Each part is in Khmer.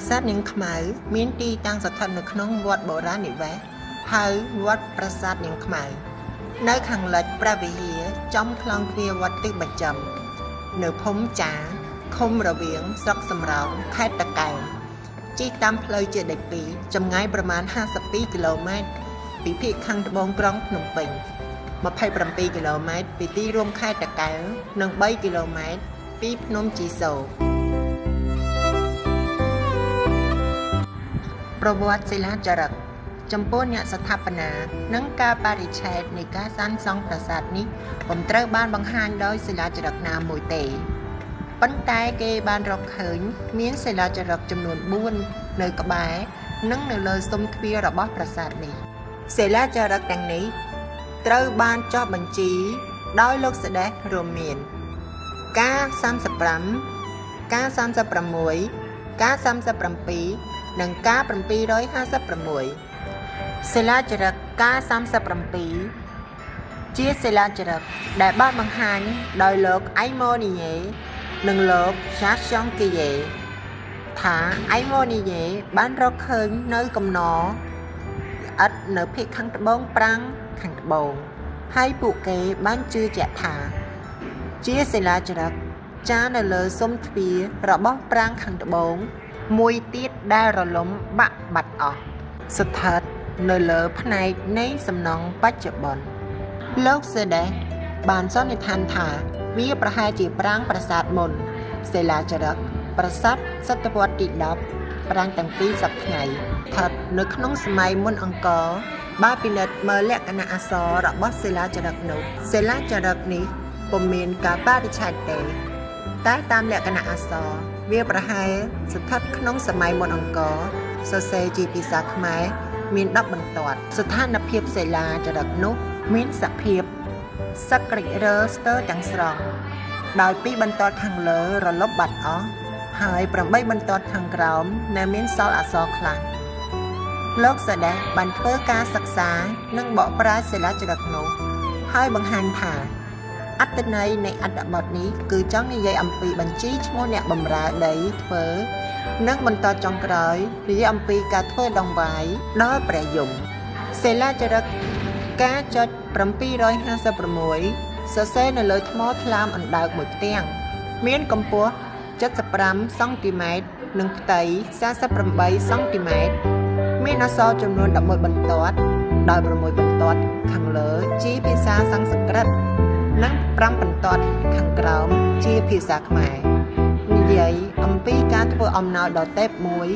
ប្រាសាទនាងខ្មៅមានទីតាំងស្ថិតនៅក្នុងវត្តបុរាណនិវេសហៅវត្តប្រាសាទនាងខ្មៅនៅខាងលិចព្រះវិហារចំខ្លងទ្វារវត្តទិសបច្ចឹមនៅភូមិចាឃុំរវៀងស្រុកសំរោងខេត្តតាកែវជិះតាមផ្លូវជាដេក2ចម្ងាយប្រមាណ52គីឡូម៉ែត្រពីភាគខាងត្បូងក្រុងភ្នំពេញ27គីឡូម៉ែត្រពីទីរួមខេត្តតាកែវនិង3គីឡូម៉ែត្រពីភ្នំជីសូរប្រវត្តិសិលាចារឹកចំពោះអ្នកស្ថាបនានិងការបរិច្ឆេទនៃការសាងសង់ប្រាសាទនេះពុំត្រូវបានបង្ហាញដោយសិលាចារឹកណាមួយទេប៉ុន្តែគេបានរកឃើញមានសិលាចារឹកចំនួន4នៅក្បែរនិងនៅលើស៊ុមទ្វាររបស់ប្រាសាទនេះសិលាចារឹកទាំងនេះត្រូវបានចុះបញ្ជីដោយលោកសេដេសរួមមានការ35ការ36ការ37និងការ756សិលាចារឹកការ37ជាសិលាចារឹកដែលបានបង្ហាញដោយលោកអៃម៉ូនីយេនិងលោកសាសង់គីយេថាអៃម៉ូនីយេបានរកឃើញនៅកំណរឥដ្ឋនៅភាគខាងត្បូងប្រាំងខាងត្បូងហើយពួកគេបានជឿជាក់ថាជាសិលាចារឹកចារនៅលើស៊ុមទ្វាររបស់ប្រាង្គខាងត្បូងមួយទៀតដែលរលំបាក់បាត់អស់ស្ថិតនៅលើផ្នែកនៃសំណង់បច្ចុប្បន្នលោកសេដេសបានសន្និដ្ឋានថាវាប្រហែលជាប្រាង្គប្រាសាទមុនសិលាចារឹកប្រាសាទសតវត្សទី10ប្រាង្គទាំងពីរសពថ្ងៃស្ថិតនៅក្នុងសម័យមុនអង្គរបើពិនិត្យមើលលក្ខណៈអក្សររបស់សិលាចារឹកនោះសិលាចារឹកនេះពុំមានការបរិច្ឆេទទេតែតាមលក្ខណៈអក្សរវាប្រហែលស្ថិតក្នុងសម័យមុនអង្គរសរសេរជាភាសាខ្មែរមាន10បន្ទាត់ស្ថានភាពសិលាចារឹកនោះមានសភាពសក្រិចរើស្ទើរទាំងស្រុងដោយ2បន្ទាត់ខាងលើរលំបាត់អស់ហើយ8បន្ទាត់ខាងក្រោមនៅមានសល់អក្សរខ្លះលោកសេដេសបានធ្វើការសិក្សានិងបកប្រែសិលាចារឹកនោះហើយបង្ហាញថាអត្ថន័យនៃអត្ថបទនេះគឺចង់និយាយអំពីបញ្ជីឈ្មោះអ្នកបម្រើដីធ្វើនិងបន្តចុងក្រោយនិយាយអំពីការធ្វើដង្វាយដល់ព្រះយមសិលាចារឹកការចុច756សរសេរនៅលើថ្មថ្លើមអណ្ដើកមួយផ្ទាំងមានកម្ពស់75សង់ទីម៉ែត្រនិងផ្ទៃ48សង់ទីម៉ែត្រមានអក្សរចំនួន11បន្ទាត់ដោយ6បន្ទាត់ខាងលើជាភាសាសំស្ក្រឹតនិង5បន្ទាត់ខាងក្រោមជាភាសាខ្មែរនិយាយអំពីការធ្វើអំណោយដល់ទេពមួយ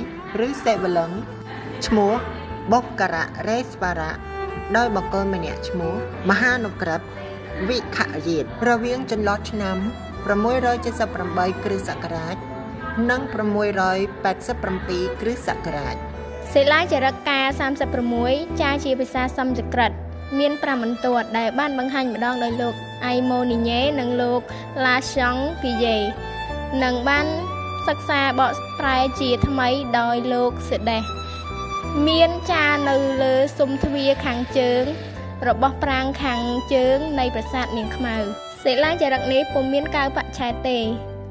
ឬសេវលឹងឈ្មោះបុក្ករៈរេស្វរៈដោយបុគ្គលម្នាក់ឈ្មោះមហានុក្រឹតវិខយាតរវាងចន្លោះឆ្នាំ678គ្រិស្តសករាជនិង687គ្រិស្តសករាជសិលាចារឹកការ36ចារជាភាសាសំស្ក្រឹតមាន5បន្ទាត់ដែលបានបង្ហាញម្ដងដោយលោកអៃម៉ូនីញេនិងលោកឡាសង់គីយេនិងបានសិក្សាបកប្រែជាថ្មីដោយលោកសេដេសមានចារនៅលើស៊ុមទ្វារខាងជើងរបស់ប្រាង្គខាងជើងនៃប្រាសាទនាងខ្មៅសិលាចារឹកនេះពុំមានកៅបច្ឆេទទេ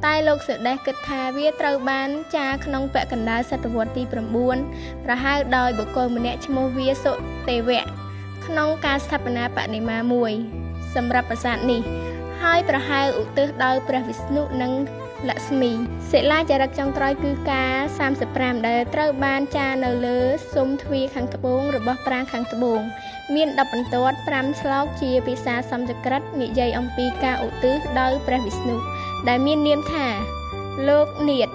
តែលោកសេដេសគិតថាវាត្រូវបានចារក្នុងពាក់កណ្ដាលសតវត្សទី9ប្រហែលដោយបុគ្គលម្នាក់ឈ្មោះវាសុទេវៈក្នុងការស្ថាបនាបដិមាមួយសម្រាប់ប្រាសាទនេះហើយប្រហែលឧទ្ទិសដល់ព្រះវិស្ណុនិងលក្ស្មីសិលាចារឹកចុងក្រោយគឺការ35ដែលត្រូវបានចារនៅលើស៊ុមទ្វារខាងត្បូងរបស់ប្រាង្គខាងត្បូងមាន10បន្ទាត់5ស្លោកជាភាសាសំស្ក្រឹតនិយាយអំពីការឧទ្ទិសដល់ព្រះវិស្ណុដែលមាននាមថាលោកនាថ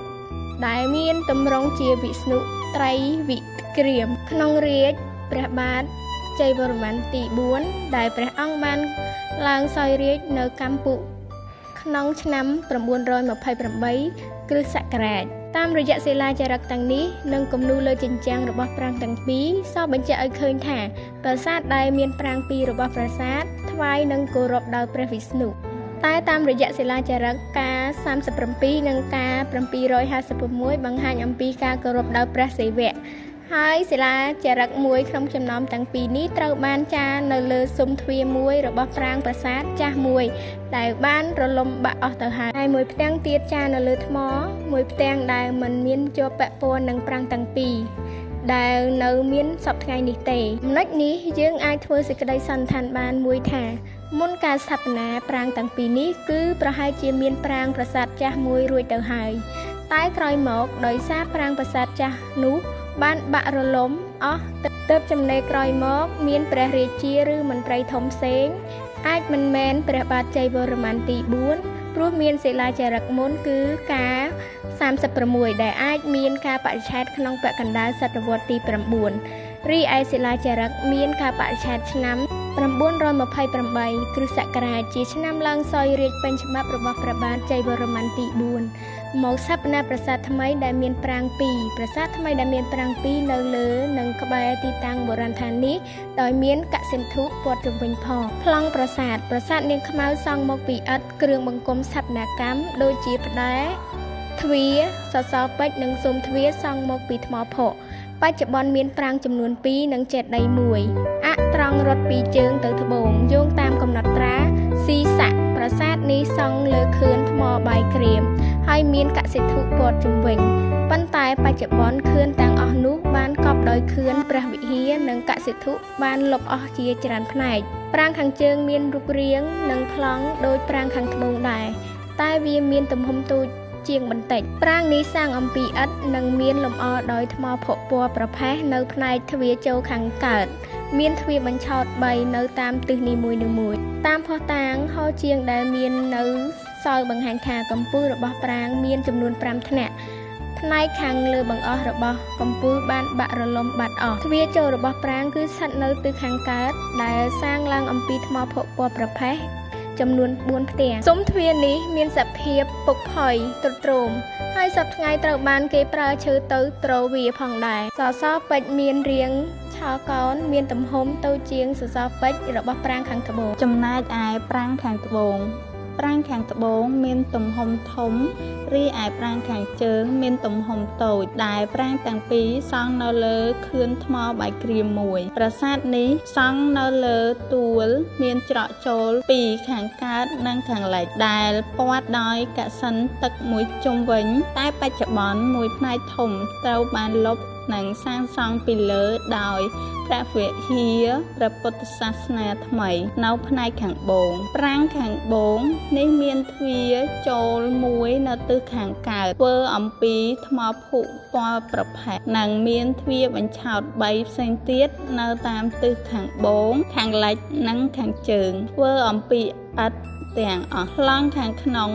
ដែលមានទម្រង់ជាវិស្ណុត្រៃវិក្រាមក្នុងរាជ្យព្រះបាទជ័យវរ្ម័នទី4ដែលព្រះអង្គបានឡើងសោយរាជ្យនៅកម្ពុជាក្នុងឆ្នាំ928គ្រិស្តសករាជតាមរយៈសិលាចារឹកទាំងនេះនិងគំនូរលើជញ្ជាំងរបស់ប្រាង្គទាំងពីរសបញ្ជាក់ឲ្យឃើញថាប្រាសាទដែលមានប្រាង្គពីររបស់ប្រាសាទថ្វាយនិងគោរពដល់ព្រះវិស្ណុតែតាមរយៈសិលាចារឹកការ37និងការ756បង្ហាញអំពីការគោរពដល់ព្រះសិវៈហ ហើយសិលាចារឹកមួយក្នុងចំណោមទាំងពីរនេះត្រូវបានចារនៅលើស៊ុមទ្វារមួយរបស់ប្រាង្គប្រាសាទចាស់មួយដែលបានរលំបាក់អស់ទៅហើយមួយផ្ទាំងទៀតចារនៅលើថ្មមួយផ្ទាំងដែលមិនមានជាប់ពាក់ព័ន្ធនឹងប្រាង្គទាំងពីរដែលនៅមានសពថ្ងៃនេះទេចំណុចនេះយើងអាចធ្វើសេចក្តីសន្និដ្ឋានបានមួយថាមុនការស្ថាបនាប្រាង្គទាំងពីរនេះគឺប្រហែលជាមានប្រាង្គប្រាសាទចាស់មួយរួចទៅហើយតែក្រោយមកដោយសារប្រាង្គប្រាសាទចាស់នោះបានបាក់រលំអស់ទើបចំណេរក្រោយមកមានព្រះរាជាឬមន្ត្រីធំផ្សេងអាចមិនមែនព្រះបាទជ័យវរ្ម័នទី4ព្រោះមានសិលាចារឹកមុនគឺការ36ដែលអាចមានការបរិច្ឆេទក្នុងពាក់កណ្ដាលសតវត្សទី9រីឯសិលាចារឹកមានការបរិច្ឆេទឆ្នាំ928គ្រិស្តសករាជជាឆ្នាំឡើងសោយរាជ្យពេញច្បាប់របស់ព្រះបាទជ័យវរ្ម័នទី4មកស្ថាបនាប្រាសាទថ្មីដែលមានប្រាង្គ2ប្រាសាទថ្មីដែលមានប្រាង្គ2នៅលើនិងក្បែរទីតាំងបុរាណដ្ឋាននេះដោយមានកសិណធុព័ទ្ធជុំវិញផងប្លង់ប្រាសាទនាងខ្មៅសង់មកពីឥដ្ឋគ្រឿងបង្គុំស្ថាបនកម្មដូចជាផ្តែរទ្វារសសរពេជ្រនិងស៊ុមទ្វារសង់មកពីថ្មភក់បច្ចុប្បន្នមានប្រាង្គចំនួន2និងចេតិយ1អត្រង់រត់ពីជើងទៅត្បូងយោងតាមកំណត់ត្រាស៊ីស័កប្រាសាទនេះសង់លើខឿនថ្មបាយក្រៀមហើយមានកសិធុព័ទ្ធជុំវិញប៉ុន្តែបច្ចុប្បន្នខឿនទាំងអស់នោះបានកប់ដោយខឿនព្រះវិហារនិងកសិធុបានលុបអស់ជាច្រើនផ្នែកប្រាង្គខាងជើងមានរូបរាងនិងប្លង់ដូចប្រាង្គខាងត្បូងដែរតែវាមានទំហំតូចជាងបន្តិចប្រាង្គនេះសាងអំពីឥដ្ឋនិងមានលម្អដោយថ្មភក់ពណ៌ប្រផេះនៅផ្នែកទ្វារចូលខាងកើតមានទ្វារបញ្ឆោត3នៅតាមទិសនីមួយៗតាមភស្តុតាងហោជាងដែលមាននៅសោយបង្ហាញថាកម្ពស់របស់ប្រាង្គមានចំនួន5ថ្នាក់ផ្នែកខាងលើបង្អស់របស់កម្ពស់បានបាក់រលំបាត់អស់ទ្វារចូលរបស់ប្រាង្គគឺស្ថិតនៅទិសខាងកើតដែលសាងឡើងអំពីថ្មភក់ពណ៌ប្រផេះចំនួន4ផ្ទាំងស៊ុមទ្វារនេះមានសភាពពុកផុយទ្រុឌទ្រោមហើយសប្តាហ៍ថ្ងៃត្រូវបានគេប្រើឈើទៅទ្រវាផងដែរសសរពេជ្រមានរាងឆោកោនមានទំហំតូចជាងសសរពេជ្ររបស់ប្រាង្គខាងត្បូងចំណែកឯប្រាង្គខាងត្បូងមានទំហំធំរីឯប្រាង្គខាងជើងមានទំហំតូចដែលប្រាង្គទាំងពីរសង់នៅលើខឿនថ្មបាយក្រៀមមួយប្រាសាទនេះសង់នៅលើទួលមានច្រកចូលពីខាងកើតនិងខាងលិចដែលព័ទ្ធដោយកសិណទឹកមួយជុំវិញតែបច្ចុប្បន្នមួយផ្នែកធំត្រូវបានលុបនិងសាងសង់ពីលើដោយព្រះវិហារព្រះពុទ្ធសាសនាថ្មីនៅផ្នែកខាងបូងប្រាង្គខាងបូងនេះមានទ្វារចូលមួយនៅទិសខាងកើតធ្វើអំពីថ្មភក់ពណ៌ប្រផេះនិងមានទ្វារបញ្ឆោត3ផ្សេងទៀតនៅតាមទិសខាងបូងខាងលិចនិងខាងជើងធ្វើអំពីឥដ្ឋទាំងអស់ប្លង់ខាងក្នុង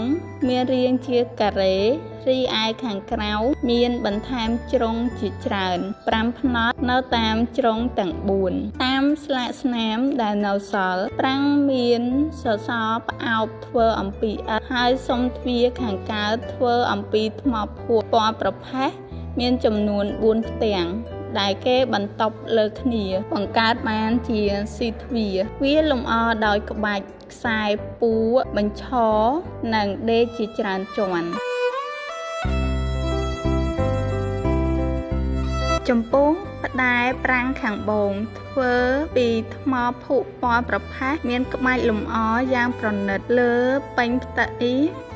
មានរាងជាការ៉េរីឯខាងក្រៅមានបន្ថែមជ្រុងជាច្រើន5ផ្នត់នៅតាមជ្រុងទាំង4តាមស្លាកស្នាមដែលនៅសល់ប្រាង្គមានសសរផ្អោបធ្វើអំពីឥដ្ឋហើយស៊ុមទ្វារខាងកើតធ្វើអំពីថ្មភក់ពណ៌ប្រផេះមានចំនួន4ផ្ទាំងដែលគេបន្ទប់លើគ្នាបង្កើតបានជាស៊ីទ្វារវាលម្អដោយក្បាច់ខ្សែពួរបញ្ឈរនិងដេកជាច្រើនជាន់ចំពោះផ្តែរប្រាង្គខាងបូងធ្វើពីថ្មភក់ពណ៌ប្រផេះមានក្បាច់លម្អយ៉ាងប្រណិតលើពេញផ្ទៃ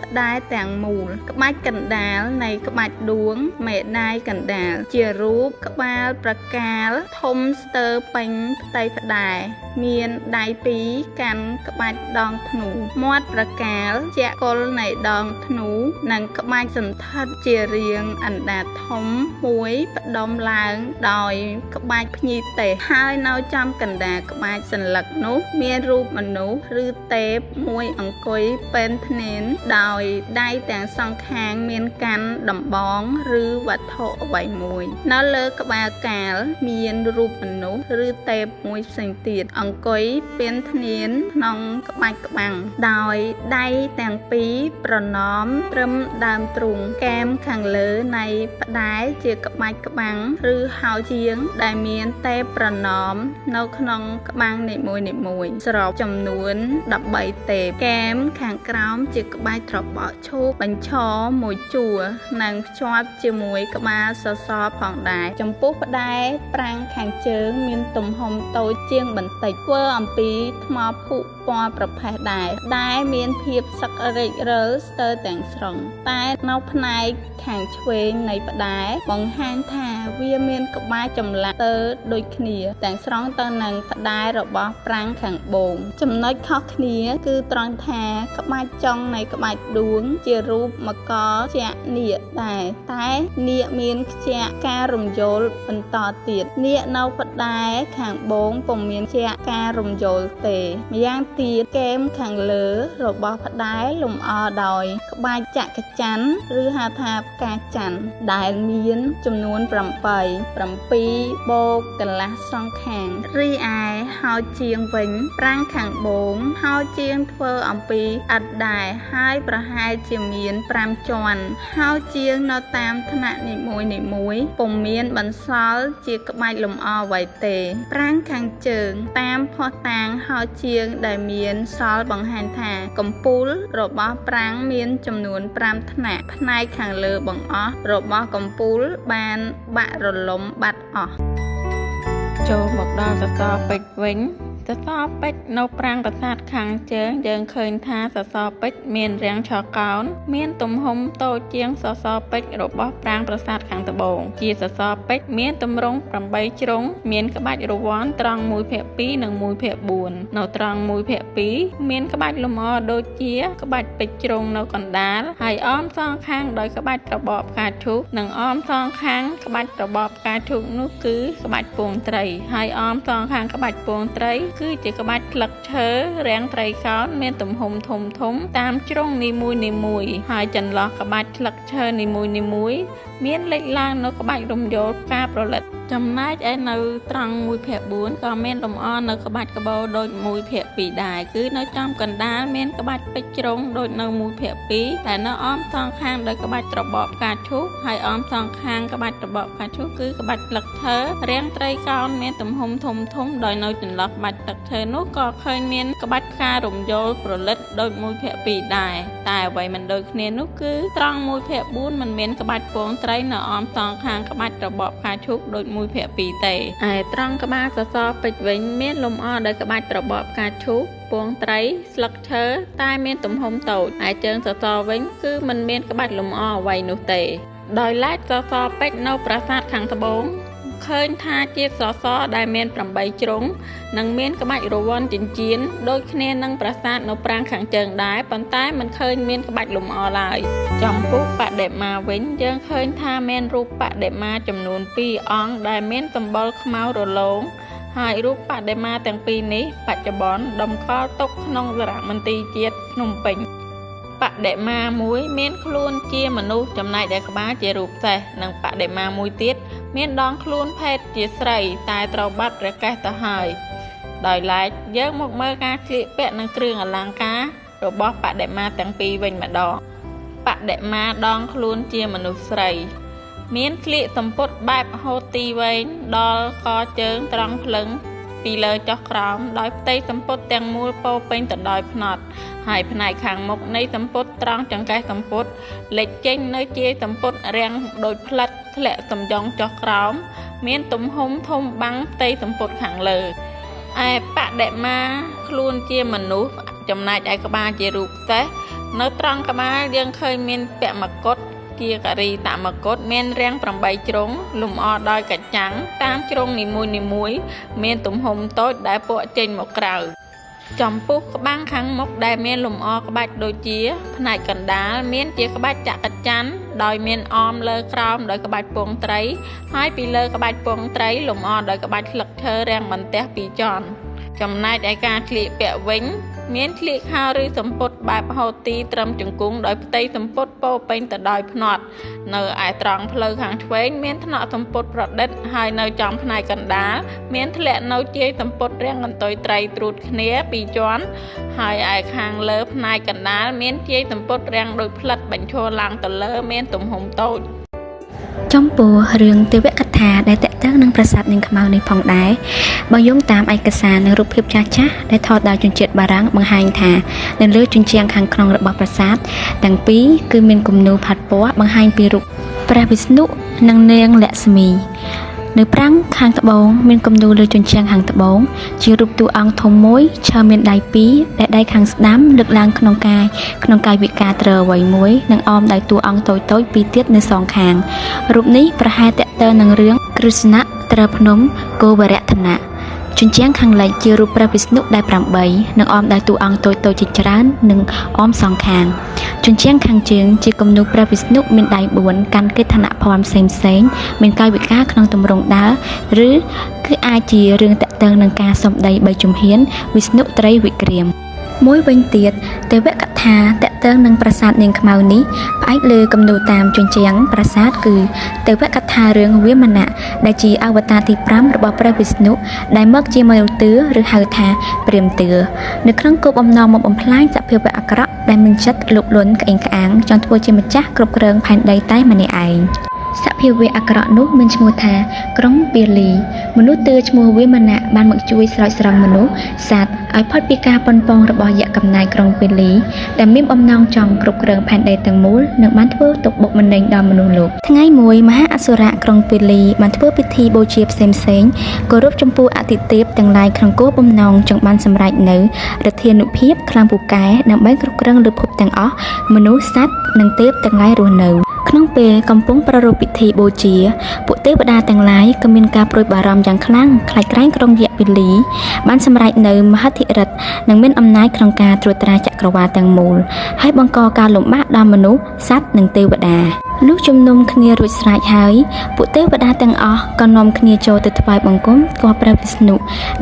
ផ្តែរទាំងមូលក្បាច់កណ្ដាលនៃក្បាច់ដួងមេដាយកណ្ដាលជារូបក្បាលប្រកាលធំស្ទើរពេញផ្ទៃផ្តែរមានដៃពីរកាន់ក្បាច់ដងធ្នូមាត់ប្រកាលជាគល់នៃដងធ្នូនិងក្បាច់សន្ធិដ្ឋជារាងអណ្ដាតធំមួយផ្ដុំឡើងដោយក្បាច់ភ្ញីទេសហើយនៅចំកណ្ដាលក្បាច់សន្លឹកនោះមានរូបមនុស្សឬទេពមួយអង្គុយពេនធ្នេនដោយដៃទាំងសងខាងមានកាន់ដំបងឬវត្ថុអ្វីមួយនៅលើក្បាលកាលមានរូបមនុស្សឬទេពមួយផ្សេងទៀតអង្គុយពេនធ្នេនក្នុងក្បាច់ក្បាំងដោយដៃទាំងពីរប្រណមត្រឹមដើមទ្រូងកែមខាងលើនៃផ្តែរជាក្បាច់ក្បាំងឬហោជាងដែលមានទេពប្រណមនៅក្នុងក្បាំងនីមួយសរុបចំនួន13ទេពកែមខាងក្រោមជាក្បាច់ត្រ បកឈូកបញ្ឈរមួយជួរនិងភ្ជាប់ជាមួយក្បាលសសរផងដែរចំពោះផ្តែរប្រាំងខាងជើងមានទំហំតូចជាងបន្តិចធ្វើអំពីថ្មភក់ពណ៌ប្រផេះដែរដែលមានភាពសឹករិចរើស្ទើរទាំងស្រុងតែនៅផ្នែកខាងឆ្វេងនៃផ្តែរបង្ហាញថាវាមានក្បាលចម្លាក់ទៅដូចគ្នាទាំងស្រុងទៅនឹងផ្តែររបស់ប្រាំងខាងបូងចំណុចខុសគ្នាគឺត្រង់ថាក្បាច់ចុងនៃក្បាច់ដួងជារូបមកជានាគដែរតែនាគមានខ្ជាក់ការរំយោលបន្តទៀតនាគនៅផ្តែរខាងបូងពុំមានខ្ជាក់ការរំយោលទេម្យ៉ាងទៀតគែមខាងលើរបស់ផ្តែរលម្អដោយក្បាច់ចក្រច័ន្ទឬហៅថាផ្កាច័ន្ទដែលមានចំនួន7បូកកន្លះសងខាងរីឯហោជាងវិញប្រាំងខាងបូងហោជាងធ្វើអំពីឥដ្ឋដែរហើយប្រហែលជាមាន5ជាន់ហោជាងនៅតាមថ្នាក់នីមួយពុំមានបន្សល់ជាក្បាច់លម្អអ្វីទេប្រាំងខាងជើងតាមភស្តុតាងហោជាងដែលមានសល់បង្ហាញថាកំពូលរបស់ប្រាំងមានចំនួន5ថ្នាក់ផ្នែកខាងលើបង្អស់របស់កំពូលបានបាក់រលំបាត់អស់ចូលមកដល់សសរពេជ្រវិញសសរពេជ្រនៅប្រាង្គប្រាសាទខាងជើងយើងឃើញថាសសរពេជ្រមានរាងឆកោណមានទំហំតូចជាងសសរពេជ្ររបស់ប្រាង្គប្រាសាទខាងត្បូងជាសសរពេជ្រមានទម្រង់8ជ្រុងមានក្បាច់រវ័នត្រង់1/2និង1/4នៅត្រង់1/2មានក្បាច់លម្អដូចជាក្បាច់ពេជ្រជ្រុងនៅកណ្ដាលហើយអមសងខាងដោយក្បាច់ត្របកផ្កាឈូកនិងអមសងខាងក្បាច់ត្របកផ្កាឈូកនោះគឺក្បាច់ពងត្រីហើយអមសងខាងក្បាច់ពងត្រីគឺជាក្បាច់ផ្លឹកឈើរាងត្រីកោណមានទំហំធំតាមជ្រុងនីមួយហើយចន្លោះក្បាច់ផ្លឹកឈើនីមួយមានលេចឡើងនៅក្បាច់រំយោលផ្កាប្រលិតចំណែកឯនៅត្រង់1/4ក៏មានលម្អនៅក្បាច់ក្បូរដូច1/2ដែរគឺនៅចំកណ្ដាលមានក្បាច់ពេជ្រជ្រុងដូចនៅ1/2តែនៅអមសងខាងដោយក្បាច់ត្របកផ្កាឈូកហើយអមសងខាងក្បាច់ត្របកផ្កាឈូកគឺក្បាច់ផ្លឹកឈើរាងត្រីកោណមានទំហំធំដោយនៅចន្លោះក្បាច់ផ្លឹកឈើនោះក៏ឃើញមានក្បាច់ផ្ការំយោលប្រលិតដូច1/2ដែរតែអ្វីមិនដូចគ្នានោះគឺត្រង់1/4មិនមានក្បាច់ពងត្រីនៅអមសងខាងក្បាច់ត្របកផ្កាឈូកដូច1/2ទេឯត្រង់ក្បាលសសរពេជ្រវិញមានលម្អដោយក្បាច់ត្របកផ្កាឈូកពងត្រីស្លឹកឈើតែមានទំហំតូចឯជើងសសរវិញគឺមិនមានក្បាច់លម្អអ្វីនោះទេដោយឡែកសសរពេជ្រនៅប្រាសាទខាងត្បូងឃើញថាជាសសរដែលមាន8ជ្រុងនិងមានក្បាច់រវ័នចិញ្ចៀនដូចគ្នានឹងប្រាសាទនៅប្រាង្គខាងជើងដែរប៉ុន្តែមិនឃើញមានក្បាច់លម្អឡើយចំពោះបដិមាវិញយើងឃើញថាមានរូបបដិមាចំនួន2អង្គដែលមានសម្បុរខ្មៅរលោងហើយរូបបដិមាទាំងពីរនេះបច្ចុប្បន្នតម្កល់ទុកក្នុងសារមន្ទីរជាតិភ្នំពេញបដិមាមួយមានខ្លួនជាមនុស្សចំណែកឯក្បាលជារូបសេះនិងបដិមាមួយទៀតមានដងខ្លួនភេទជាស្រីតែត្រូវបាត់ព្រះកេសទៅហើយដោយឡែកយើងមកមើលការស្លៀកពាក់និងគ្រឿងអលង្ការរបស់បដិមាទាំងពីរវិញម្ដងបដិមាដងខ្លួនជាមនុស្សស្រីមានស្លៀកសំពត់បែបហូតទីវែងដល់កជើងត្រង់ភ្លឹងពីលើចុះក្រោមដោយផ្ទៃសំពត់ទាំងមូលពោពេញទៅដោយផ្នត់ហើយផ្នែកខាងមុខនៃសំពត់ត្រង់ចង្កេះសំពត់លេចចេញនៅជាសំពត់រាងដូចផ្លិតធ្លាក់សំយ៉ងចុះក្រោមមានទំហំធំបាំងផ្ទៃសំពត់ខាងលើឯបដិមាខ្លួនជាមនុស្សចំណែកឯក្បាលជារូបសេះនៅត្រង់ក្បាលយើងឃើញមានពាក់មកុដជាការីតមកុដមានរាង8ជ្រុងលម្អដោយកញ្ចាំងតាមជ្រុងនីមួយមានទំហំតូចដែលពក់ចេញមកក្រៅចំពោះក្បាំងខាងមុខដែលមានលម្អក្បាច់ដូចជាផ្នែកកណ្ដាលមានជាក្បាច់ចក្រច័ន្ទដោយមានអមលើក្រោមដោយក្បាច់ពងត្រីហើយពីលើក្បាច់ពងត្រីលម្អដោយក្បាច់ស្លឹកឈើរាងបន្ទះ2ជាន់ចំណែកឯការស្លៀកពាក់វិញមានស្លៀកខោឬសំពត់បែបហូតទីត្រឹមជង្គង់ដោយផ្ទៃសំពត់ពោពេញទៅដោយផ្នត់នៅឯត្រង់ផ្លូវខាងឆ្វេងមានថ្នាក់សំពត់ប្រឌិតហើយនៅចំផ្នែកកណ្ដាលមានធ្លាក់នៅជាយសំពត់រាងកន្ទុយត្រីត្រួតគ្នា2ជាន់ហើយឯខាងលើផ្នែកកណ្ដាលមានជាយសំពត់រាងដូចផ្លិតបញ្ឈរឡើងទៅលើមានទំហំតូចចំពោះរឿងទេវកថាដែលតក ទៅនឹងប្រាសាទនាងខ្មៅនេះផងដែរបើយោងតាមឯកសារនិងរូបភាពចាស់ៗដែលថតដោយជនជាតិបារាំងបង្ហាញថានៅលើជញ្ជាំងខាងក្នុងរបស់ប្រាសាទទាំងពីរគឺមានគំនូរផាត់ពណ៌បង្ហាញពីរូបព្រះវិស្ណុនិងនាងលក្ខស្មីនៅប្រាំងខាងត្បូងមានគំនូរលើជញ្ជាំងខាងត្បូងជារូបតួអង្គធំមួយឈើមានដៃពីរដែលដៃខាងស្ដាំលើកឡើងក្នុងកាយវិការទ្រអ្វីមួយនិងអមដោយតួអង្គតូចៗពីរទៀតនៅសងខាងរូបនេះប្រហែលតកតើនឹងរឿងគ្រឹស្ណៈត្រើភ្នំគោវរធនៈជញ្ជាំងខាងលិចជារូបព្រះវិស្ណុដែល8និងអមដោយតួអង្គតូចៗជាច្រើននិងអមសងខាងជញ្ជាំងខាងជើងជាគំនូរព្រះវិស្ណុមានដៃ4កាន់កិច្ចឋានៈភ័ណ្ឌផ្សេងៗមានកាយវិការក្នុងទម្រង់ដើរឬគឺអាចជារឿងតាក់ទងនឹងការសម្ដី3ជំហានវិស្ណុត្រីវិក្រាមមួយវិញទៀតទេវកថាតាក់ទងនឹងប្រាសាទនាងខ្មៅនេះផ្អែកលើគំនូរតាមជញ្ជាំងប្រាសាទគឺទេវកថារឿងវាមណៈដែលជាអវតារទី5របស់ព្រះវិស្ណុដែលមកជាមនុស្សទឿឬហៅថាព្រាហ្មណ៍ទឿនៅក្នុងគោលបំណងមកបំផ្លាញសភាពអាក្រក់ដែលមានចិត្តលោភលន់ក្អេងក្អាងចង់ធ្វើជាម្ចាស់គ្រប់គ្រងផែនដីតែម្នាក់ឯងសភាវៈអាក្រក់នោះមានឈ្មោះថាក្រុងពាលីមនុស្សទឿឈ្មោះវាមណៈបានមកជួយស្រោចស្រង់មនុស្សសត្វឲ្យផុតពីការប៉ុនប៉ងរបស់យក្សកំណាយក្រុងពាលីដែលមានបំណងចង់គ្រប់គ្រងផែនដីទាំងមូលនិងបានធ្វើទុកបុកម្នេញដល់មនុស្សលោកថ្ងៃមួយមហាអសុរៈក្រុងពាលីបានធ្វើពិធីបូជាផ្សេងៗគោរពចំពោះអទិទេពទាំងឡាយក្នុងគោលបំណងចង់បានសម្រេចនៅឫទ្ធានុភាពខ្លាំងពូកែដើម្បីគ្រប់គ្រងលើភពទាំងអស់មនុស្សសត្វនិងទេពទាំងឡាយរស់នៅក្នុងពេលកំពុងប្រារព្ធពិធីបូជាពួកទេវតាទាំងឡាយក៏មានការព្រួយបារម្ភយ៉ាងខ្លាំងខ្លាចក្រែងក្រុងយក្សពាលីបានសម្រេចនៅមហិទ្ធិឫទ្ធិនិងមានអំណាចក្នុងការត្រួតត្រាចក្រវាឡទាំងមូលហើយបង្កការលំបាកដល់មនុស្សសត្វនិងទេវតាលុះជំនុំគ្នារួចស្រេចហើយពួកទេវតាទាំងអស់ក៏នាំគ្នាចូលទៅថ្វាយបង្គំគាល់ព្រះវិស្ណុ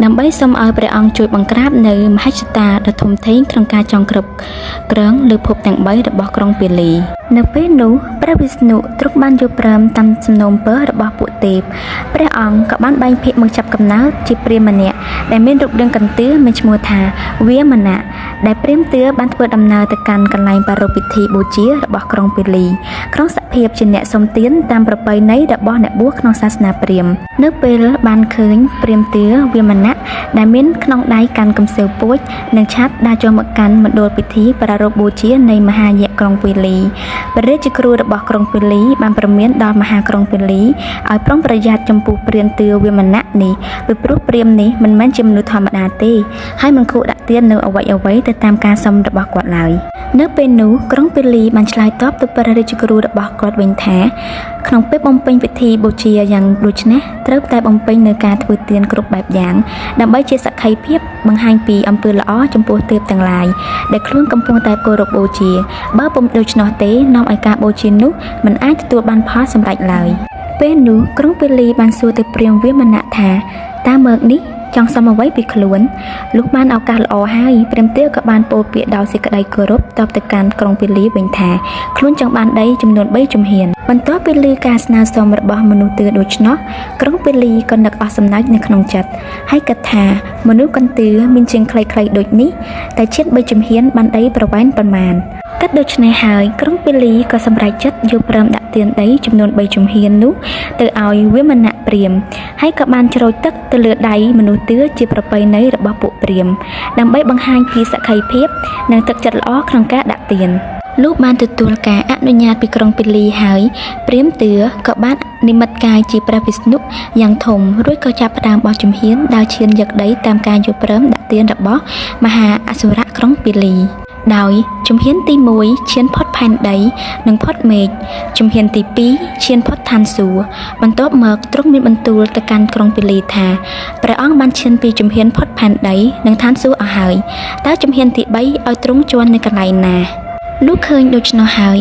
ដើម្បីសូមឲ្យព្រះអង្គជួយបង្ក្រាបនៅមហិច្ឆតាដ៏ធំធេងក្នុងការចង់គ្រប់គ្រងលើភពទាំង3របស់ក្រុងពាលីនៅពេលនោះព្រះវិស្ណុទ្រង់បានយល់ព្រមតាមសំណូមពររបស់ពួកទេពព្រះអង្គក៏បានបែងភាគមកចាប់កំណើតជាព្រាហ្មណ៍ម្នាក់ដែលមានរូបរាងកន្ទឿមានឈ្មោះថាវាមណៈដែលព្រាហ្មណ៍ទឿបានធ្វើដំណើរទៅកាន់កន្លែងប្រារព្ធពិធីបូជារបស់ក្រុងពាលីក្នុងសភាពជាអ្នកសុំទានតាមប្រពៃណីរបស់អ្នកបួសក្នុងសាសនាព្រាហ្មណ៍នៅពេលបានឃើញព្រាហ្មណ៍ទឿវាមណៈដែលមានក្នុងដៃកាន់កំសៀវពូជនិងឆាប់ដើរចូលមកកាន់មណ្ឌលពិធីប្រារព្ធបូជានៃមហាយក្សក្រុងពាលីព្រះរាជគ្រូរបស់ក្រុងពាលីបានប្រមានដល់មហាក្រុងពាលីឲ្យប្រុងប្រយ័ត្នចំពោះព្រាហ្មណ៍ទឿវាមណៈនេះពីព្រោះព្រាហ្មណ៍នេះមិនមែនជាមនុស្សធម្មតាទេហើយមិនគួរដាក់ទាននៅអ្វីៗទៅតាមការសុំរបស់គាត់ឡើយនៅពេលនោះក្រុងពាលីបានឆ្លើយតបទៅព្រះរាជគ្រូរបស់គាត់វិញថាក្នុងពេលបំពេញពិធីបូជាយ៉ាងដូចនេះត្រូវតែបំពេញនៅការធ្វើទានគ្រប់បែបយ៉ាងដើម្បីជាសក្ខីភាពបង្ហាញពីអំពើល្អចំពោះទេពទាំងឡាយដែលខ្លួនកំពុងតែគោរពបូជាបើពុំដូច្នោះទេនាំឲ្យការបូជានោះមិនអាចទទួលបានផលសម្រេចឡើយពេលនោះក្រុងពាលីបានសួរទៅព្រាហ្មណ៍វាមណៈថាតើមើកនេះចង់សុំអ្វីពីខ្លួនលុះបានឱកាសល្អហើយព្រាហ្មណ៍ទឿក៏បានពោលពាក្យដោយសេចក្តីគោរពតបទៅកាន់ក្រុងពាលីវិញថាខ្លួនចង់បានដីចំនួន3ជំហានបន្ទាប់ពីឮការស្នើសុំរបស់មនុស្សទឿដូច្នោះក្រុងពាលីក៏នឹកអស់សំណើចនៅក្នុងចិត្តហើយគិតថាមនុស្សកន្ទឿមានជាងខ្លីៗដូចនេះតែឈាន3ជំហានបានដីប្រវែងប៉ុន្មានគិតដូច្នេះហើយក្រុងពាលីក៏សម្រេចចិត្តយកព្រមដាក់ទានដីចំនួន3ជំហាននោះទៅឲ្យវាមណៈព្រាហ្មណ៍ហើយក៏បានច្រូចទឹកទៅលើដៃមនុស្សទឿជាប្រពៃណីរបស់ពួកព្រាហ្មណ៍ដើម្បីបង្ហាញពីសក្ខីភាពនិងទឹកចិត្តល្អក្នុងការដាក់ទានលុះបានទទួលការអនុញ្ញាតពីក្រុងពាលីហើយព្រាហ្មណ៍ទឿក៏បាននិមិត្តកាយជាព្រះវិស្ណុយ៉ាងធំរួចក៏ចាប់ផ្ដើមបោះជំហានដើរឈានយកដីតាមការយល់ព្រមដាក់ទានរបស់មហាអសុរៈក្រុងពាលីដោយជំហានទី1ឈានផុតផែនដីនិងផុតមេឃជំហានទី2ឈានផុតឋានសួគ៌បន្ទាប់មកទ្រង់មានបន្ទូលទៅកាន់ក្រុងពាលីថាព្រះអង្គបានឈានពីជំហានផុតផែនដីនិងឋានសួគ៌អស់ហើយតើជំហានទី3ឲ្យទ្រង់ជន់នៅកន្លែងណាលុះឃើញដូច្នោះហើយ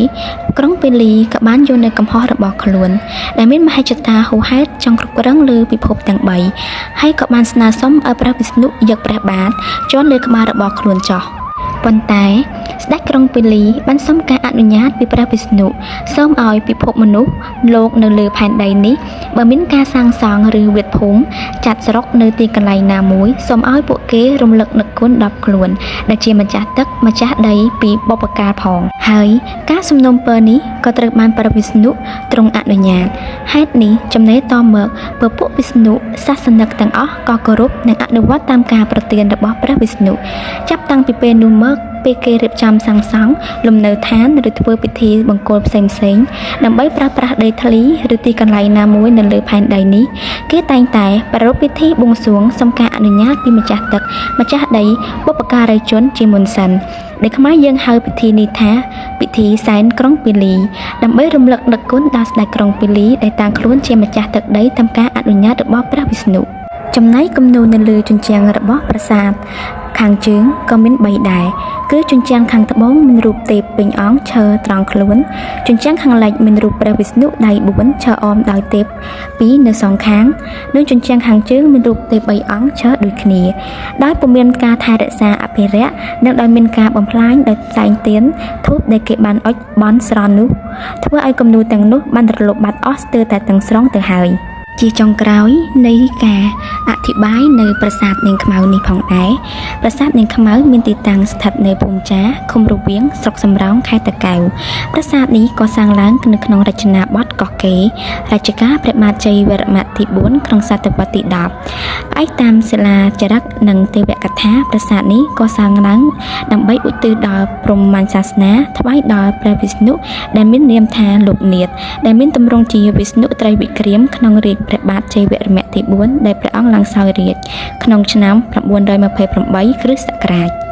ក្រុងពាលីក៏បានយកនៅកំហុសរបស់ខ្លួនដែលមានមហិច្ឆតាហួសហេតុចង់គ្រប់គ្រងលើពិភពទាំង3ហើយក៏បានស្នើសុំឲ្យព្រះវិស្ណុយកព្រះបាទជន់លើក្បាលរបស់ខ្លួនចុះប៉ុន្តែ ស្ដេចក្រុងពាលីបានសុំការអនុញ្ញាតពីព្រះវិស្ណុសូមឲ្យពិភពមនុស្សលោកនៅលើផែនដីនេះបើមានការសាងសង់ឬវេទភូមិចាត់ស្រុកនៅទីកន្លែងណាមួយសូមឲ្យពួកគេរំលឹកនឹកគុណដល់ខ្លួនដែលជាម្ចាស់ទឹកម្ចាស់ដីពីបុព្វកាលផងហើយការសំណូមពរនេះក៏ត្រូវបានព្រះវិស្ណុទ្រង់អនុញ្ញាតហេតុនេះចំណេះតមកពពួកវិស្ណុសាសនិកទាំងអស់ក៏គោរពនិងអនុវត្តតាមការប្រទានរបស់ព្រះវិស្ណុចាប់តាំងពីពេលនោះមកពេលគេរៀបចំសាងសង់លំនៅឋានឬធ្វើពិធីបង្គោលផ្សេងៗដើម្បីប្រើប្រាស់ដីធ្លីឬទីកន្លែងណាមួយនៅលើផែនដីនេះគេតែងតែប្រារព្ធពិធីបួងសួងសុំការអនុញ្ញាតពីម្ចាស់ទឹកម្ចាស់ដីបុព្វការីជនជាមុនសិនដែលខ្មែរយើងហៅពិធីនេះថាពិធីសែនក្រុងពាលីដើម្បីរំលឹកនឹកគុណដល់ស្ដេចក្រុងពាលីដែលតាំងខ្លួនជាម្ចាស់ទឹកដីតាមការអនុញ្ញាតរបស់ព្រះវិស្ណុចំណែកគំនូរនៅលើជញ្ជាំងរបស់ប្រាសាទខាងជើងក៏មាន3ដែរគឺជញ្ជាំងខាងត្បូងមានរូបទេពពេញអង្គឈរត្រង់ខ្លួនជញ្ជាំងខាងលិចមានរូបព្រះវិស្ណុដៃ4ឈរអមដោយទេព2នៅសងខាងនិងជញ្ជាំងខាងជើងមានរូបទេព3អង្គឈរដូចគ្នាដោយពុំមានការថែរក្សាអភិរក្សនិងដោយមានការបំផ្លាញដោយផ្សែងទៀនធូបដែលគេបានអុជបន់ស្រន់នោះធ្វើឲ្យគំនូរទាំងនោះបានរលត់បាត់អស់ស្ទើរតែទាំងស្រុងទៅហើយជាចុងក្រោយនៃការអធិប្បាយនៅប្រាសាទនាងខ្មៅនេះផងដែរប្រាសាទនាងខ្មៅមានទីតាំងស្ថិតនៅភូមិចាឃុំរវៀងស្រុកសំរោងខេត្តតាកែវប្រាសាទនេះកសាងឡើងនៅក្នុងរចនាបថកោះកេររជ្ជកាលព្រះបាទជ័យវរ្ម័នទី4ក្នុងសតវត្សទី10ផ្អែកតាមសិលាចារឹកនិងទេវកថាប្រាសាទនេះកសាងឡើងដើម្បីឧទ្ទិសដល់ព្រហ្មញ្ញសាសនាថ្វាយដល់ព្រះវិស្ណុដែលមាននាមថាលោកនាថដែលមានទម្រង់ជាវិស្ណុត្រីវិក្រាមក្នុងរាជព្រះបាទជ័យវរ្ម័នទី4ដែលព្រះអង្គឡើងសោយរាជ្យក្នុងឆ្នាំ928 គ្រិស្តសករាជ